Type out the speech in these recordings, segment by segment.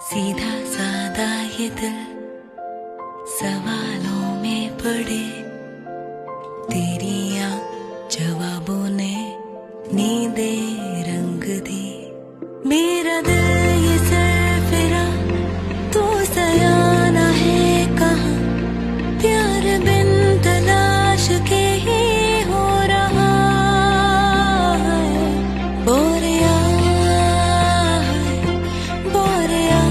सीधा सादा ये दिल सवालों में पड़े, तेरी जवाबों ने नींदें रंग दी। मेरा दिल ये सरफिरा तू सयाना है कहाँ, प्यार बिन तलाश के ही हो रहा है। बोरिया बोरिया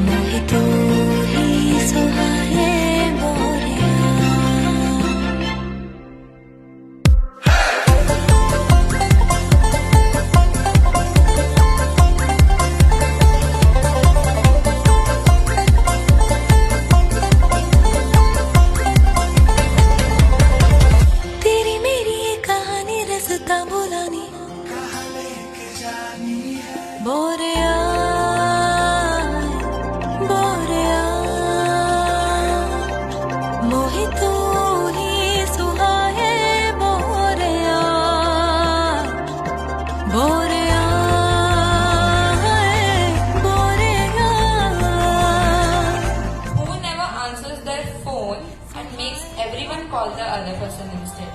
मोहि तू ही सुहाए बोरिया। तेरी मेरी ये कहानी रसता बुलानी, बोरिया बोरिया मोहि तू ही सुहाए बोरिया। बोरिया बोरिया। Who never answers their phone and makes everyone call the other person instead?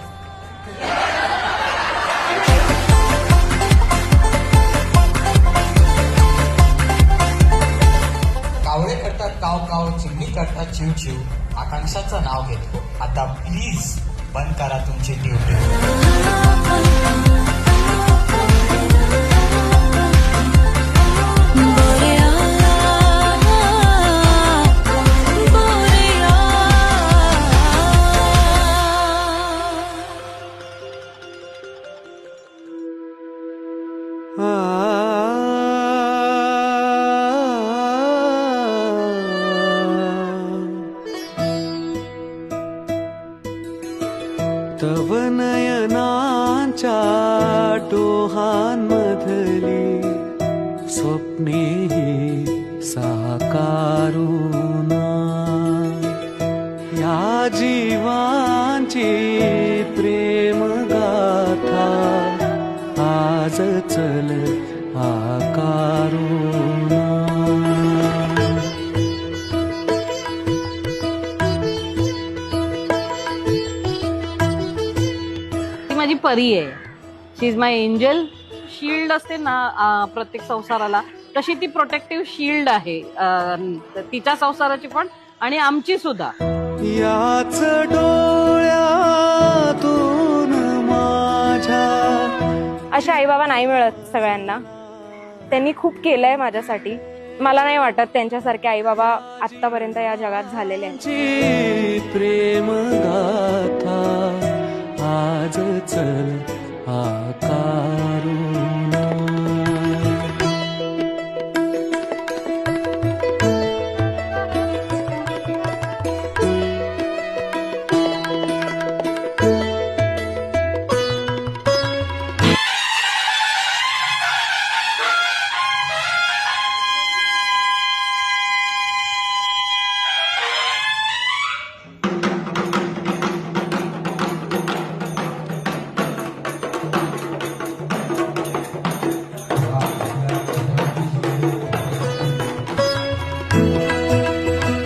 कावळे करतात काव काव, चिमणी करतात चिव चिव. आकांक्षाचं नाव घेतो आता, प्लीज बंद करा तुमची ड्युटी. बोरिया बोरिया। तव नयनांच्या डोहांमधली स्वप्नेही साकारून या जीवांची प्रेमगाथा आज चल आकारून. ती माझी परी आहे. शी इज माय एंजल. शिल्ड असते ना प्रत्येक संसाराला, तशी ती प्रोटेक्टिव्ह शिल्ड आहे तिच्या संसाराची पण आणि आमची सुद्धा. याच डोळ्यातून माझ्या असे आई बाबा नाही मिळत सगळ्यांना. त्यांनी खूप केलंय माझ्यासाठी. मला नाही वाटत त्यांच्यासारखे आई बाबा आतापर्यंत या जगात झालेले आहेत. प्रेम गाथा आज चल आकारून.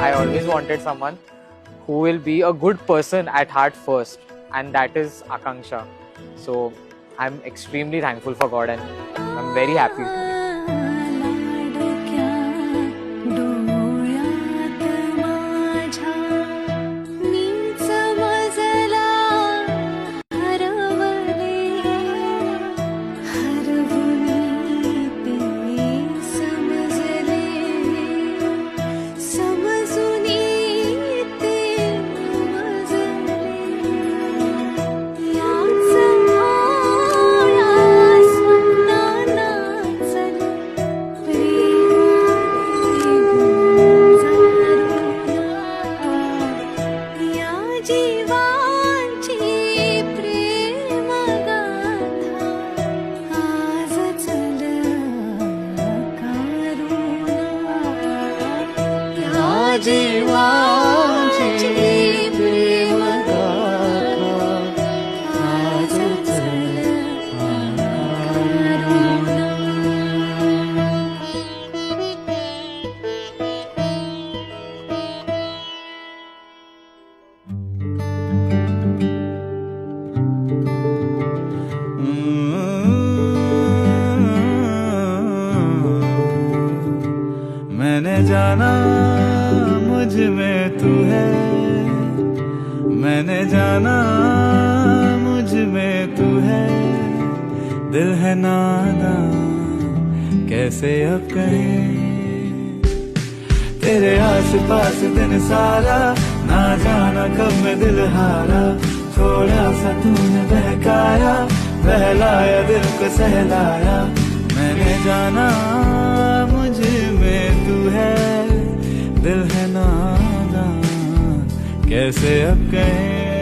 I always wanted someone who will be a good person at heart first, and that is Akanksha. So I'm extremely thankful for God and I'm very happy. जीवांची प्रेम गाथा जाना मुझ में तू है, मैंने जाना मुझ में तू है। दिल है नादान कैसे अब कहें, तेरे आस पास दिन सारा, ना जाना कब मैं दिल हारा। थोड़ा सा तूने बहकाया, बहलाया दिल को सहलाया। मैंने जाना मुझ में तू है, दिल है नादान कैसे अब कहें।